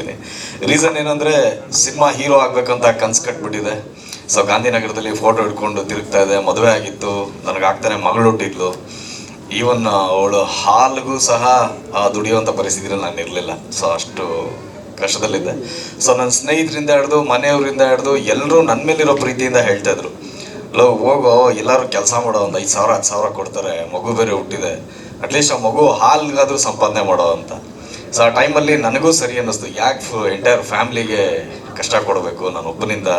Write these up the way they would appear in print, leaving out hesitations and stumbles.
ಹೇಳ್ತೀನಿ. ರೀಸನ್ ಏನಂದರೆ cinema hero ಆಗಬೇಕಂತ ಕನ್ಸು ಕಟ್ಬಿಟ್ಟಿದೆ. ಸೊ ಗಾಂಧಿನಗರದಲ್ಲಿ ಫೋಟೋ ಹಿಡ್ಕೊಂಡು ತಿರುಗ್ತಾ ಇದೆ. ಮದುವೆ ಆಗಿತ್ತು, ನನಗಾಗ್ತಾನೆ ಮಗಳು ಹುಟ್ಟಿದ್ಲು. ಈವನ್ ಅವಳು ಹಾಲ್ಗೂ ಸಹ ದುಡಿಯುವಂಥ ಪರಿಸ್ಥಿತಿಯಲ್ಲಿ ನಾನು ಇರಲಿಲ್ಲ. ಸೊ ಅಷ್ಟು ಕಷ್ಟದಲ್ಲಿದ್ದೆ. ಸೊ ನನ್ನ ಸ್ನೇಹಿತರಿಂದ ಹಿಡ್ದು ಮನೆಯವರಿಂದ ಹಿಡ್ದು ಎಲ್ಲರೂ ನನ್ನ ಮೇಲಿರೋ ಪ್ರೀತಿಯಿಂದ ಹೇಳ್ತಾಯಿದ್ರು, ಹೋಗೋ ಎಲ್ಲರೂ ಕೆಲಸ ಮಾಡೋ, ಒಂದು 5,000 10,000 ಕೊಡ್ತಾರೆ, ಮಗು ಬೇರೆ ಹುಟ್ಟಿದೆ, ಅಟ್ಲೀಸ್ಟ್ ಆ ಮಗು ಹಾಲ್ಗಾದರೂ ಸಂಪಾದನೆ ಮಾಡೋ ಅಂತ. ಸೊ ಆ ಟೈಮಲ್ಲಿ ನನಗೂ ಸರಿ ಅನ್ನಿಸ್ತು, ಯಾಕೆ ಎಂಟೈರ್ ಫ್ಯಾಮ್ಲಿಗೆ ಕಷ್ಟ ಕೊಡಬೇಕು, ನಾನು ಒಬ್ಬನಿಂದ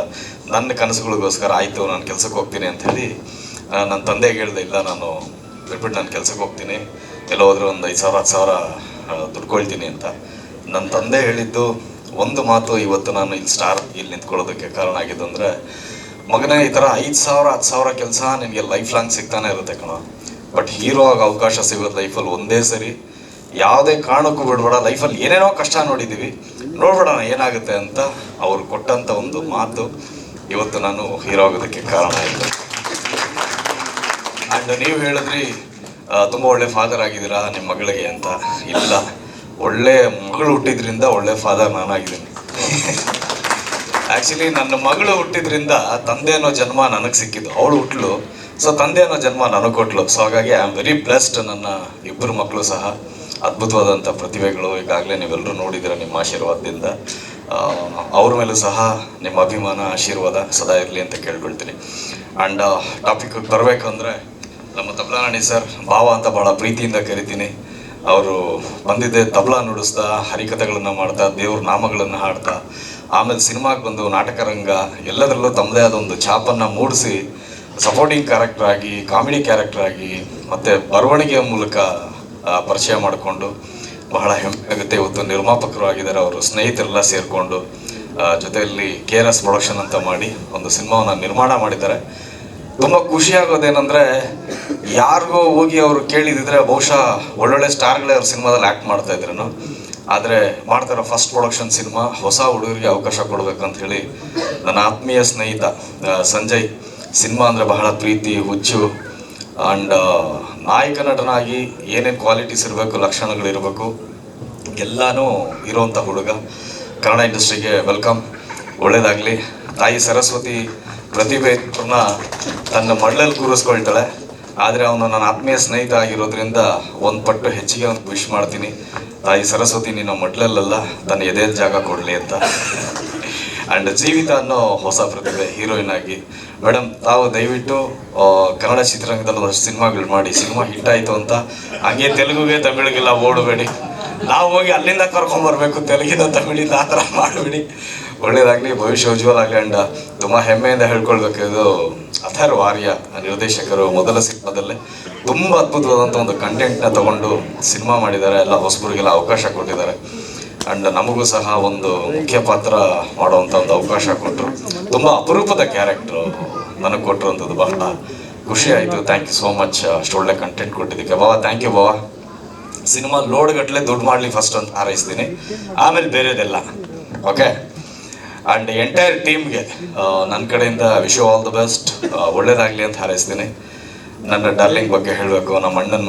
ನನ್ನ ಕನಸುಗಳಿಗೋಸ್ಕರ ಆಯಿತು ನಾನು ಕೆಲ್ಸಕ್ಕೆ ಹೋಗ್ತೀನಿ ಅಂಥೇಳಿ ನನ್ನ ತಂದೆಗೆ ಹೇಳಿದೆ, ಇಲ್ಲ ನಾನು ಬಿಟ್ಬಿಟ್ಟು ನಾನು ಕೆಲ್ಸಕ್ಕೆ ಹೋಗ್ತೀನಿ, ಎಲ್ಲೋ ಹೋದ್ರೆ ಒಂದು 5,000 10,000 ದುಡ್ಕೊಳ್ತೀನಿ ಅಂತ. ನನ್ನ ತಂದೆ ಹೇಳಿದ್ದು ಒಂದು ಮಾತು ಇವತ್ತು ನಾನು ಇಲ್ಲಿ ನಿಂತ್ಕೊಳ್ಳೋದಕ್ಕೆ ಕಾರಣ ಆಗಿದ್ದು ಅಂದರೆ, ಮಗನೇ ಈ ಥರ 5,000 10,000 ಕೆಲಸ ನಿನಗೆ ಲೈಫ್ ಲಾಂಗ್ ಸಿಗ್ತಾನೆ ಇರುತ್ತೆ ಕಣೋ, ಬಟ್ ಹೀರೋ ಆಗಿ ಅವಕಾಶ ಸಿಗೋದು ಲೈಫಲ್ಲಿ ಒಂದೇ ಸರಿ, ಯಾವುದೇ ಕಾರಣಕ್ಕೂ ಬಿಡಬೇಡ, ಲೈಫಲ್ಲಿ ಏನೇನೋ ಕಷ್ಟ ನೋಡಿದ್ದೀವಿ, ನೋಡ್ಬೇಡೋಣ ಏನಾಗುತ್ತೆ ಅಂತ ಅವ್ರು ಕೊಟ್ಟಂಥ ಒಂದು ಮಾತು ಇವತ್ತು ನಾನು ಹೀರೋ ಆಗೋದಕ್ಕೆ ಕಾರಣ ಆಯಿತು. ಆ್ಯಂಡ್ ನೀವು ಹೇಳಿದ್ರಿ ತುಂಬ ಒಳ್ಳೆ ಫಾದರ್ ಆಗಿದ್ದೀರಾ ನಿಮ್ಮ ಮಗಳಿಗೆ ಅಂತ. ಇಲ್ಲ, ಒಳ್ಳೆ ಮಗಳು ಹುಟ್ಟಿದ್ರಿಂದ ಒಳ್ಳೆ ಫಾದರ್ ನಾನಾಗಿದ್ದೀನಿ. ಆ್ಯಕ್ಚುಲಿ ನನ್ನ ಮಗಳು ಹುಟ್ಟಿದ್ರಿಂದ ತಂದೆ ಅನ್ನೋ ಜನ್ಮ ನನಗೆ ಸಿಕ್ಕಿದ್ದು, ಅವಳು ಹುಟ್ಟಲು, ಸೊ ತಂದೆ ಅನ್ನೋ ಜನ್ಮ ನನಗೆ ಕೊಟ್ಲು. ಸೊ ಹಾಗಾಗಿ ಐ ಆಮ್ ವೆರಿ ಬ್ಲೆಸ್ಡ್. ನನ್ನ ಇಬ್ಬರು ಮಕ್ಕಳು ಸಹ ಅದ್ಭುತವಾದಂಥ ಪ್ರತಿಭೆಗಳು. ಈಗಾಗಲೇ ನೀವೆಲ್ಲರೂ ನೋಡಿದ್ದೀರ ನಿಮ್ಮ ಆಶೀರ್ವಾದದಿಂದ. ಅವ್ರ ಮೇಲೂ ಸಹ ನಿಮ್ಮ ಅಭಿಮಾನ ಆಶೀರ್ವಾದ ಸದಾ ಇರಲಿ ಅಂತ ಕೇಳ್ಕೊಳ್ತೀನಿ. ಆ್ಯಂಡ್ ಟಾಪಿಕ್ಗೆ ಬರಬೇಕಂದ್ರೆ, ನಮ್ಮ ತಬ್ಲಾನಾಣಿ ಸರ್ ಭಾವ ಅಂತ ಭಾಳ ಪ್ರೀತಿಯಿಂದ ಕರಿತೀನಿ. ಅವರು ಬಂದಿದ್ದೆ ತಬ್ಲಾ ನುಡಿಸ್ತಾ, ಹರಿಕಥೆಗಳನ್ನು ಮಾಡ್ತಾ, ದೇವ್ರ ನಾಮಗಳನ್ನು ಹಾಡ್ತಾ, ಆಮೇಲೆ ಸಿನಿಮಾಗೆ ಬಂದು ನಾಟಕ ರಂಗ ಎಲ್ಲದರಲ್ಲೂ ತಮ್ಮದೇ ಆದ ಒಂದು ಛಾಪನ್ನು ಮೂಡಿಸಿ ಸಪೋರ್ಟಿಂಗ್ ಕ್ಯಾರೆಕ್ಟರ್ ಆಗಿ, ಕಾಮಿಡಿ ಕ್ಯಾರೆಕ್ಟರ್ ಆಗಿ, ಮತ್ತು ಬರವಣಿಗೆಯ ಮೂಲಕ ಪರಿಚಯ ಮಾಡಿಕೊಂಡು ಬಹಳ ಹೆಮ್ಮೆ ಆಗುತ್ತೆ. ಇವತ್ತು ನಿರ್ಮಾಪಕರು ಆಗಿದ್ದಾರೆ, ಅವರು ಸ್ನೇಹಿತರೆಲ್ಲ ಸೇರಿಕೊಂಡು ಜೊತೆಯಲ್ಲಿ KRS ಪ್ರೊಡಕ್ಷನ್ ಅಂತ ಮಾಡಿ ಒಂದು ಸಿನಿಮಾವನ್ನು ನಿರ್ಮಾಣ ಮಾಡಿದ್ದಾರೆ. ತುಂಬ ಖುಷಿಯಾಗೋದೇನೆಂದರೆ, ಯಾರಿಗೋ ಹೋಗಿ ಅವರು ಕೇಳಿದಿದ್ರೆ ಬಹುಶಃ ಒಳ್ಳೊಳ್ಳೆ ಸ್ಟಾರ್ಗಳೇ ಅವ್ರ ಸಿನಿಮಾದಲ್ಲಿ ಆ್ಯಕ್ಟ್ ಮಾಡ್ತಾಯಿದ್ರು. ಆದರೆ ಮಾಡ್ತಾರೋ ಫಸ್ಟ್ ಪ್ರೊಡಕ್ಷನ್ ಸಿನಿಮಾ, ಹೊಸ ಹುಡುಗರಿಗೆ ಅವಕಾಶ ಕೊಡಬೇಕಂತ ಹೇಳಿ ನನ್ನ ಆತ್ಮೀಯ ಸ್ನೇಹಿತ ಸಂಜಯ್, ಸಿನಿಮಾ ಅಂದರೆ ಬಹಳ ಪ್ರೀತಿ ಹುಚ್ಚು, ಆ್ಯಂಡ್ ನಾಯಕ ನಟನಾಗಿ ಏನೇನು ಕ್ವಾಲಿಟೀಸ್ ಇರಬೇಕು, ಲಕ್ಷಣಗಳಿರಬೇಕು ಎಲ್ಲನೂ ಇರೋವಂಥ ಹುಡುಗ. ಕನ್ನಡ ಇಂಡಸ್ಟ್ರಿಗೆ ವೆಲ್ಕಮ್, ಒಳ್ಳೆಯದಾಗಲಿ. ತಾಯಿ ಸರಸ್ವತಿ ಪ್ರತಿಭೆಯನ್ನ ತನ್ನ ಮಡ್ಲಲ್ಲಿ ಕೂರಿಸ್ಕೊಳ್ತಾಳೆ, ಆದರೆ ಅವನು ನನ್ನ ಆತ್ಮೀಯ ಸ್ನೇಹಿತ ಆಗಿರೋದ್ರಿಂದ ಒಂದು ಪಟ್ಟು ಹೆಚ್ಚಿಗೆ ಅವ್ನಿಗೆ ವಿಶ್ ಮಾಡ್ತೀನಿ. ತಾಯಿ ಸರಸ್ವತಿ ನಿನ್ನ ಮಡ್ಲಲ್ಲ, ತನ್ನ ಎದೆ ಜಾಗ ಕೊಡಲಿ ಅಂತ. ಆ್ಯಂಡ್ ಜೀವಿತ ಅನ್ನೋ ಹೊಸ ಪ್ರತಿಭೆ ಹೀರೋಯಿನ್ ಆಗಿ. ಮೇಡಮ್, ತಾವು ದಯವಿಟ್ಟು ಕನ್ನಡ ಚಿತ್ರರಂಗದಲ್ಲಿ ಒಂದಷ್ಟು ಸಿನಿಮಾಗಳು ಮಾಡಿ, ಸಿನಿಮಾ ಹಿಟ್ ಆಯಿತು ಅಂತ ಹಾಗೆ ತೆಲುಗುಗೆ ತಮಿಳಿಗೆಲ್ಲ ಓಡಬೇಡಿ, ನಾವು ಹೋಗಿ ಅಲ್ಲಿಂದ ಕರ್ಕೊಂಬರ್ಬೇಕು, ತೆಲುಗಿನ ತಮಿಳಿಂದ ಆ ಥರ ಮಾಡಬೇಡಿ. ಒಳ್ಳೆಯದಾಗಲಿ, ಭವಿಷ್ಯ ಉಜ್ವಲ ಆಗಲಿ. ಆ್ಯಂಡ್ ತುಂಬ ಹೆಮ್ಮೆಯಿಂದ ಹೇಳ್ಕೊಳ್ಬೇಕು, ಇದು ಅಥರ್ವ ಆರ್ಯ ನಿರ್ದೇಶಕರು ಮೊದಲ ಸಿನಿಮಾದಲ್ಲೇ ತುಂಬ ಅದ್ಭುತವಾದಂಥ ಒಂದು ಕಂಟೆಂಟ್ನ ತೊಗೊಂಡು ಸಿನಿಮಾ ಮಾಡಿದ್ದಾರೆ, ಎಲ್ಲ ಹೊಸಬರಿಗೆಲ್ಲ ಅವಕಾಶ ಕೊಟ್ಟಿದ್ದಾರೆ. ಆ್ಯಂಡ್ ನಮಗೂ ಸಹ ಒಂದು ಮುಖ್ಯ ಪಾತ್ರ ಮಾಡುವಂಥ ಒಂದು ಅವಕಾಶ ಕೊಟ್ಟರು. ತುಂಬ ಅಪರೂಪದ ಕ್ಯಾರೆಕ್ಟ್ರು ನನಗೆ ಕೊಟ್ಟಿರುವಂಥದ್ದು ಬಹಳ ಖುಷಿ ಆಯಿತು. ಥ್ಯಾಂಕ್ ಯು ಸೋ ಮಚ್, ಅಷ್ಟು ಒಳ್ಳೆ ಕಂಟೆಂಟ್ ಕೊಟ್ಟಿದ್ದಕ್ಕೆ ಬಾವ. ಥ್ಯಾಂಕ್ ಯು ಬಾವ. ಸಿನಿಮಾ ಲೋಡ್ಗಟ್ಟಲೆ ದುಡ್ಡು ಮಾಡಲಿ ಫಸ್ಟ್ ಅಂತ ಹಾರೈಸ್ತೀನಿ, ಆಮೇಲೆ ಬೇರೆದೆಲ್ಲ. ಓಕೆ. ಆ್ಯಂಡ್ ಎಂಟೈರ್ ಟೀಮ್ಗೆ ನನ್ನ ಕಡೆಯಿಂದ wish you all the best, ಒಳ್ಳೇದಾಗಲಿ ಅಂತ ಹಾರೈಸ್ತೀನಿ. ನನ್ನ ಡಾರ್ಲಿಂಗ್ ಬಗ್ಗೆ ಹೇಳಬೇಕು, ನಮ್ಮ ಅಣ್ಣನ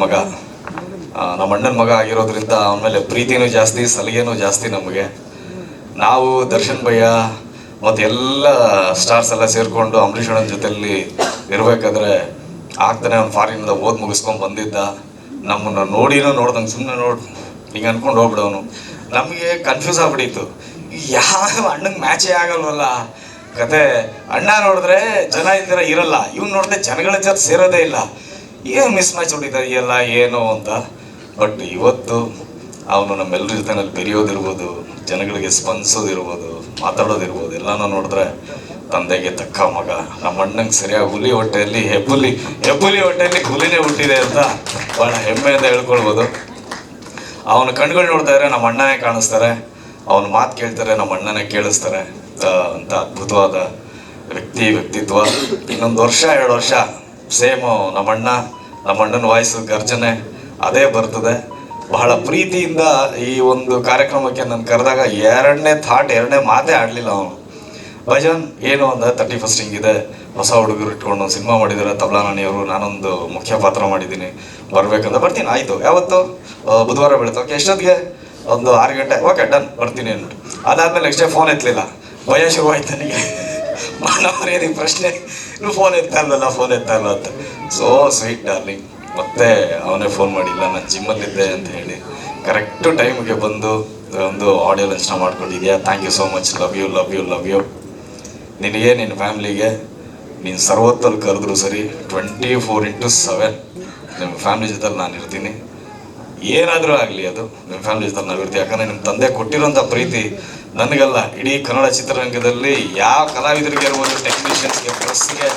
ಮಗ ಆಗಿರೋದ್ರಿಂದ ಆಮೇಲೆ ಪ್ರೀತಿನೂ ಜಾಸ್ತಿ, ಸಲಿಗೆನೂ ಜಾಸ್ತಿ ನಮಗೆ. ನಾವು ದರ್ಶನ್ ಭಯ್ಯ ಮತ್ತು ಎಲ್ಲ ಸ್ಟಾರ್ಸ್ ಎಲ್ಲ ಸೇರಿಕೊಂಡು ಅಂಬರೀಷ್ ಅಣ್ಣನ ಜೊತೆಯಲ್ಲಿ ಇರಬೇಕಾದ್ರೆ ಆಗ್ತಾನೆ ಅವ್ನು ಫಾರಿನಿಂದ ಓದಿ ಮುಗಿಸ್ಕೊಂಡು ಬಂದಿದ್ದ. ನಮ್ಮನ್ನು ನೋಡ್ದಂಗೆ ಸುಮ್ಮನೆ ಹಿಂಗೆ ಅಂದ್ಕೊಂಡು ಹೋಗ್ಬಿಡವನು. ನಮಗೆ ಕನ್ಫ್ಯೂಸ್ ಆಗ್ಬಿಟ್ಟಿತ್ತು, ಯಾವ ಅಣ್ಣಂಗೆ ಮ್ಯಾಚೇ ಆಗಲ್ವಲ್ಲ ಕತೆ. ಅಣ್ಣ ನೋಡಿದ್ರೆ ಜನ ಇದ್ದೀರ ಇರಲ್ಲ, ಇವ್ನು ನೋಡಿದ್ರೆ ಜನಗಳ ಜೊತೆ ಸೇರೋದೇ ಇಲ್ಲ, ಏನು ಮಿಸ್ ಮ್ಯಾಚ್ ಹೊಡಿತಾರೆ ಎಲ್ಲ ಏನು ಅಂತ. ಬಟ್ ಇವತ್ತು ಅವನು ನಮ್ಮೆಲ್ಲರ ಜೊತೆನಲ್ಲಿ ಬೆರೆಯೋದಿರ್ಬೋದು, ಜನಗಳಿಗೆ ಸ್ಪಂದಿಸೋದಿರ್ಬೋದು, ಮಾತಾಡೋದಿರ್ಬೋದು, ಎಲ್ಲನೂ ನೋಡಿದ್ರೆ ತಂದೆಗೆ ತಕ್ಕ ಮಗ. ನಮ್ಮ ಅಣ್ಣಂಗೆ ಸರಿಯಾಗಿ ಹುಲಿ ಹೊಟ್ಟೆಯಲ್ಲಿ ಹೆಬ್ಬುಲಿ ಹೊಟ್ಟೆಯಲ್ಲಿ ಹುಲಿನೇ ಹುಟ್ಟಿದೆ ಅಂತ ಭಾಳ ಹೆಮ್ಮೆಯಿಂದ ಹೇಳ್ಕೊಳ್ಬೋದು. ಅವನ ಕಣ್ಗಳು ನೋಡ್ತಾ ಇದ್ರೆ ನಮ್ಮ ಅಣ್ಣನೇ ಕಾಣಿಸ್ತಾರೆ, ಅವನ ಮಾತು ಕೇಳ್ತಾರೆ ನಮ್ಮ ಅಣ್ಣನೇ ಕೇಳಿಸ್ತಾರೆ ಅಂತ ಅದ್ಭುತವಾದ ವ್ಯಕ್ತಿತ್ವ. ಇನ್ನೊಂದು ವರ್ಷ 2 ವರ್ಷ ಸೇಮು ನಮ್ಮ ಅಣ್ಣನ ವಾಯ್ಸು ಗರ್ಜನೆ ಅದೇ ಬರ್ತದೆ. ಬಹಳ ಪ್ರೀತಿಯಿಂದ ಈ ಒಂದು ಕಾರ್ಯಕ್ರಮಕ್ಕೆ ನಾನು ಕರೆದಾಗ ಎರಡನೇ ಮಾತೇ ಆಡಲಿಲ್ಲ ಅವನು. ಭಜನ್ ಏನು ಅಂದ, 31st ಹಿಂಗಿದೆ, ಹೊಸ ಹುಡುಗರು ಇಟ್ಕೊಂಡು ಒಂದು ಸಿನಿಮಾ ಮಾಡಿದ್ದಾರೆ ತಬ್ಲಾನಾಣಿಯವರು, ನಾನೊಂದು ಮುಖ್ಯ ಪಾತ್ರ ಮಾಡಿದ್ದೀನಿ, ಬರ್ಬೇಕಂತ. ಬರ್ತೀನಿ, ಆಯಿತು. ಯಾವತ್ತು? ಬುಧವಾರ ಬೀಳುತ್ತೆ. ಓಕೆ, ಎಷ್ಟೊತ್ತಿಗೆ? ಒಂದು 6 ಗಂಟೆ. ಓಕೆ ಡನ್, ಬರ್ತೀನಿ ಅಂದ್ಬಿಟ್ಟು ಅದಾದ್ಮೇಲೆ ನೆಕ್ಸ್ಟ್ ಡೇ ಫೋನ್ ಎತ್ತಲಿಲ್ಲ, ಭಯ ಶುರುವಾಯ್ತು ನನಗೆ. ಮಾನವರೇ ಪ್ರಶ್ನೆ, ನೀವು ಫೋನ್ ಎತ್ತಾ ಇಲ್ವಲ್ಲ ಅಂತ. So sweet darling. ಮತ್ತೆ ಅವನೇ ಫೋನ್ ಮಾಡಿಲ್ಲ, ನಾನು ಜಿಮ್ಮಲ್ಲಿದ್ದೆ ಅಂತ ಹೇಳಿ ಕರೆಕ್ಟು ಟೈಮ್ಗೆ ಬಂದು ಒಂದು ಆಡಿಯೋ ಲಂಚ್ನ ಮಾಡ್ಕೊಂಡಿದ್ಯಾ. Thank you so much. Love you. ನಿನಗೆ, ನಿನ್ನ ಫ್ಯಾಮ್ಲಿಗೆ, ನೀನು ಸರ್ವತ್ತಲ್ಲಿ ಕರೆದ್ರು ಸರಿ 24/7 ನಿಮ್ಮ ಫ್ಯಾಮ್ಲಿ ಜೊತೆಲಿ ನಾನು ಇರ್ತೀನಿ. ಏನಾದರೂ ಆಗಲಿ ಅದು ನಿಮ್ಮ ಫ್ಯಾಮ್ಲಿ ಜೊತೆ ನಾವು ಇರ್ತೀವಿ. ಯಾಕಂದರೆ ನಿಮ್ಮ ತಂದೆ ಕೊಟ್ಟಿರೋಂಥ ಪ್ರೀತಿ ನನಗಲ್ಲ, ಇಡೀ ಕನ್ನಡ ಚಿತ್ರರಂಗದಲ್ಲಿ ಯಾವ ಕಲಾವಿದರಿಗೆ ಇರ್ಬೋದು, ಟೆಕ್ನಿಷಿಯನ್ಸ್ಗೆ, ಪ್ರೆಸ್ಗೆ,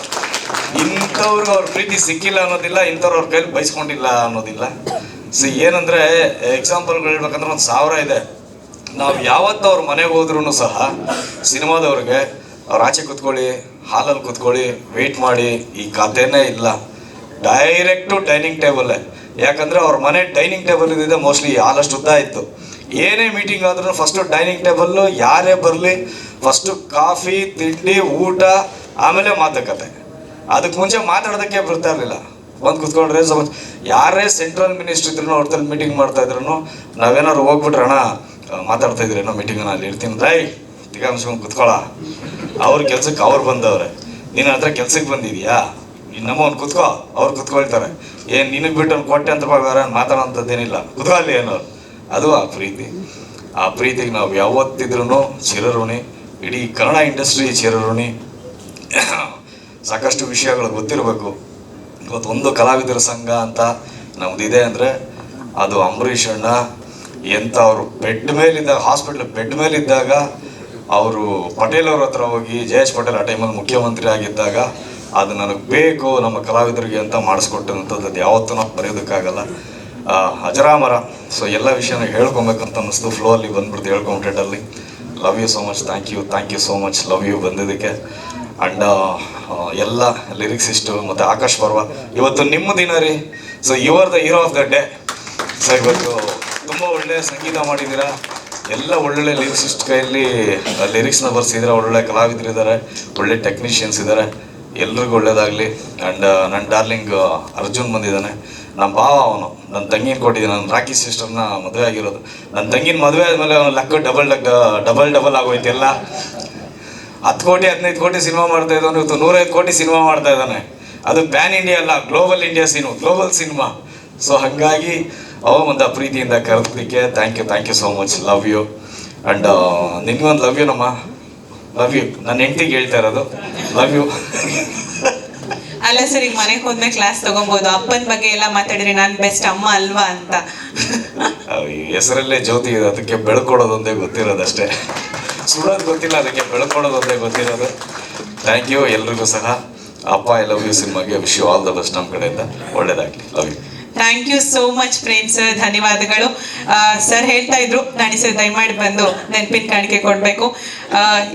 ಇಂಥವ್ರಿಗೆ ಅವ್ರ ಪ್ರೀತಿ ಸಿಕ್ಕಿಲ್ಲ ಅನ್ನೋದಿಲ್ಲ, ಇಂಥವ್ರು ಅವ್ರ ಕೈಲಿ ಬಯಸ್ಕೊಂಡಿಲ್ಲ ಅನ್ನೋದಿಲ್ಲ. ಏನಂದರೆ ಎಕ್ಸಾಂಪಲ್ಗಳು ಹೇಳ್ಬೇಕಂದ್ರೆ 1,000 ಇದೆ. ನಾವು ಯಾವತ್ತು ಅವ್ರ ಮನೆಗೆ ಹೋದ್ರೂ ಸಹ ಸಿನಿಮಾದವ್ರಿಗೆ ಅವ್ರು ಆಚೆ ಕೂತ್ಕೊಳ್ಳಿ, ಹಾಲಲ್ಲಿ ಕೂತ್ಕೊಳ್ಳಿ, ವೆಯ್ಟ್ ಮಾಡಿ, ಈ ಕಥೆನೇ ಇಲ್ಲ. ಡೈರೆಕ್ಟು ಡೈನಿಂಗ್ ಟೇಬಲ್ಲೇ. ಯಾಕಂದರೆ ಅವ್ರ ಮನೆ ಡೈನಿಂಗ್ ಟೇಬಲ್ ಇದ್ದಿದೆ ಮೋಸ್ಟ್ಲಿ ಹಾಲಷ್ಟು ಉದ್ದ ಇತ್ತು. ಏನೇ ಮೀಟಿಂಗ್ ಆದ್ರೂ ಫಸ್ಟು ಡೈನಿಂಗ್ ಟೇಬಲ್ಲು, ಯಾರೇ ಬರಲಿ ಫಸ್ಟು ಕಾಫಿ, ತಿಂಡಿ, ಊಟ, ಆಮೇಲೆ ಮಾತುಕತೆ. ಅದಕ್ಕೆ ಮುಂಚೆ ಮಾತಾಡೋದಕ್ಕೆ ಬರ್ತಾ ಇರಲಿಲ್ಲ. ಬಂದು ಕೂತ್ಕೊಂಡ್ರೆ ಯಾರೇ ಸೆಂಟ್ರಲ್ ಮಿನಿಸ್ಟ್ರ್ ಇದ್ರೂ ಅವ್ರ ತಲೆ ಮೀಟಿಂಗ್ ಮಾಡ್ತಾ ಇದ್ರು, ನಾವೇನಾದ್ರು ಹೋಗ್ಬಿಟ್ರೆ ಅಣ್ಣ ಮಾತಾಡ್ತಾ ಇದ್ರೇನೋ ಮೀಟಿಂಗ್ ಅಲ್ಲಿ ಇರ್ತೀನಿ, ರೈ ತಿಗಾಮಿಸ್ಕೊಂಡು ಕೂತ್ಕೊಳ್ಳ, ಅವ್ರ ಕೆಲ್ಸಕ್ಕೆ ಅವ್ರು ಬಂದವ್ರೆ, ನೀನು ಹತ್ರ ಕೆಲ್ಸಕ್ಕೆ ಬಂದಿದ್ಯಾ, ನಮ್ಮ ಅವ್ನು ಕೂತ್ಕೋ, ಅವ್ರು ಕೂತ್ಕೊಳ್ತಾರೆ. ಏನು ನಿನಗೆ ಬಿಟ್ಟು ಅವ್ನು ಕೊಟ್ಟೆ ಅಂತ ಬೇರೆ ಮಾತಾಡೋಂಥದ್ದೇನಿಲ್ಲ, ಕೂತ್ಕೋ ಅಲ್ಲಿ ಏನೋ. ಅದು ಆ ಪ್ರೀತಿ. ಆ ಪ್ರೀತಿಗೆ ನಾವು ಯಾವತ್ತಿದ್ರೂ ಚಿರಋಣಿ. ಇಡೀ ಕನ್ನಡ ಇಂಡಸ್ಟ್ರಿ ಚಿರಋಣಿ. ಸಾಕಷ್ಟು ವಿಷಯಗಳು ಗೊತ್ತಿರಬೇಕು. ಇವತ್ತು ಒಂದು ಕಲಾವಿದರ ಸಂಘ ಅಂತ ನಮ್ದಿದೆ ಅಂದರೆ ಅದು ಅಂಬರೀಷ್ ಅಣ್ಣ ಎಂಥ ಅವರು ಬೆಡ್ ಮೇಲಿದ್ದಾಗ, ಹಾಸ್ಪಿಟ್ಲ್ ಬೆಡ್ ಮೇಲಿದ್ದಾಗ ಅವರು ಪಟೇಲ್ ಅವ್ರ ಹತ್ರ ಹೋಗಿ, ಜಯೇಶ್ ಪಟೇಲ್ ಆ ಟೈಮಲ್ಲಿ ಮುಖ್ಯಮಂತ್ರಿ ಆಗಿದ್ದಾಗ, ಅದು ನನಗೆ ಬೇಕು ನಮ್ಮ ಕಲಾವಿದರಿಗೆ ಅಂತ ಮಾಡಿಸ್ಕೊಟ್ಟಂಥದ್ದು ಯಾವತ್ತೂ ನಾವು ಬರೆಯೋದಕ್ಕಾಗಲ್ಲ. ಅಜರಾಮರ. ಸೊ ಎಲ್ಲ ವಿಷಯನ ಹೇಳ್ಕೊಬೇಕಂತ ಅನ್ನಿಸ್ತು, ಫ್ಲೋ ಅಲ್ಲಿ ಬಂದ್ಬಿಡ್ತು ಹೇಳ್ಕೊಂಬಿಟ್ಟಲ್ಲಿ. Love you so much. Thank you so much. Love you ಬಂದಿದ್ದಕ್ಕೆ. ಆ್ಯಂಡ್ ಎಲ್ಲ ಲಿರಿಕ್ಸಿಸ್ಟು ಮತ್ತು ಆಕಾಶ್ ಪರ್ವ, ಇವತ್ತು ನಿಮ್ಮ ದಿನ ರೀ. So you are the hero of the day. So ಇವತ್ತು ತುಂಬ ಒಳ್ಳೆಯ ಸಂಗೀತ ಮಾಡಿದ್ದೀರಾ, ಎಲ್ಲ ಒಳ್ಳೊಳ್ಳೆ ಲಿರಿಕ್ಸಿಸ್ಟ್ ಕೈಯಲ್ಲಿ ಲಿರಿಕ್ಸ್ನ ಬರ್ಸಿದ್ರೆ, ಒಳ್ಳೊಳ್ಳೆ ಕಲಾವಿದರಿದ್ದಾರೆ, ಒಳ್ಳೆ ಟೆಕ್ನಿಷಿಯನ್ಸ್ ಇದ್ದಾರೆ. ಎಲ್ರಿಗೂ ಒಳ್ಳೇದಾಗಲಿ. ಆ್ಯಂಡ್ ನನ್ನ ಡಾರ್ಲಿಂಗ್ ಅರ್ಜುನ್ ಬಂದಿದ್ದಾನೆ, ನಮ್ಮ ಭಾವ ಅವನು. ನನ್ನ ತಂಗಿನ ಕೊಟ್ಟಿದ್ದೀನಿ, ನನ್ನ ರಾಕಿ ಸಿಸ್ಟರ್ನ ಮದುವೆ ಆಗಿರೋದು. ನನ್ನ ತಂಗಿನ ಮದುವೆ ಆದಮೇಲೆ ಅವನು ಲೆಕ್ಕ ಡಬಲ್ ಆಗೋಯ್ತು ಎಲ್ಲ. 10 ಕೋಟಿ 15 ಕೋಟಿ ಸಿನಿಮಾ ಮಾಡ್ತಾ ಇದ್ದಾನೆ, ಇವತ್ತು 105 ಕೋಟಿ ಸಿನಿಮಾ ಮಾಡ್ತಾ ಇದ್ದಾನೆ. ಅದು ಪ್ಯಾನ್ ಇಂಡಿಯಾ ಅಲ್ಲ, ಗ್ಲೋಬಲ್ ಸಿನಿಮಾ. ಸೊ ಹಾಗಾಗಿ ಒಂದು ಪ್ರೀತಿಯಿಂದ ಕರೆದಕ್ಕೆ thank you so much. Love you. And ನಿನ್ಗೊಂದು ಲವ್ ಯು ನಮ್ಮ. Love you. ನನ್ನ ಹೆಂಡತಿಗೆ ಹೇಳ್ತಾ ಇರೋದು ಲವ್ ಯು. ಅಲ್ಲ ಸರ್, ಈಗ ಮನೆಗೆ ಹೋದ್ಮೇಲೆ ಕ್ಲಾಸ್ ತಗೊಬೋದು, ಅಪ್ಪನ ಬಗ್ಗೆ ಎಲ್ಲ ಮಾತಾಡಿದ್ರೆ ನಾನು ಬೆಸ್ಟ್ ಅಮ್ಮ ಅಲ್ವಾ ಅಂತ. ಹೆಸರಲ್ಲೇ ಜ್ಯೋತಿ ಇದೆ, ಅದಕ್ಕೆ ಬೆಳ್ಕೊಡೋದೊಂದೇ ಗೊತ್ತಿರೋದಷ್ಟೇ, ಸುಡೋದು ಗೊತ್ತಿಲ್ಲ, ಅದಕ್ಕೆ ಬೆಳ್ಕೊಡೋದೊಂದೇ ಗೊತ್ತಿರೋದು. ಥ್ಯಾಂಕ್ ಯು ಎಲ್ರಿಗೂ ಸಹ. ಅಪ್ಪ ಐ ಲವ್ ಯು ಸಿನಿಮಾಗೆ wish you all the best ನಮ್ಮ ಕಡೆಯಿಂದ. ಒಳ್ಳೇದಾಗಲಿ. Love you. Thank you so much Prem sir, ಧನ್ಯವಾದಗಳು. ಸರ್ ಹೇಳ್ತಾ ಇದ್ರು, ನಾಣಿ ಸರ್ ದಯಮಾಡಿ ಬಂದು ನೆನಪಿನ ಕಾಣಿಕೆ ಕೊಡಬೇಕು,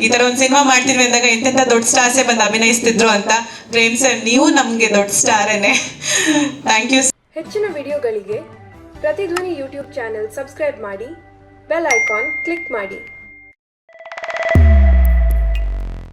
ಈ ಥರ ಒಂದು ಸಿನಿಮಾ ಮಾಡ್ತಿದ್ವಿ ಅಂದಾಗ ಎಂತೆಂಥ ದೊಡ್ಡ ಸ್ಟಾರ್ಸೇ ಬಂದು ಅಭಿನಯಿಸ್ತಿದ್ರು ಅಂತ. ಪ್ರೇಮ್ ಸರ್, ನೀವು ನಮಗೆ ದೊಡ್ಡ ಸ್ಟಾರೇನೆ. Thank you. ಹೆಚ್ಚಿನ ವಿಡಿಯೋಗಳಿಗೆ ಪ್ರತಿಧ್ವನಿ ಯೂಟ್ಯೂಬ್ ಚಾನೆಲ್ ಸಬ್ಸ್ಕ್ರೈಬ್ ಮಾಡಿ, ಬೆಲ್ ಐಕಾನ್ ಕ್ಲಿಕ್ ಮಾಡಿ.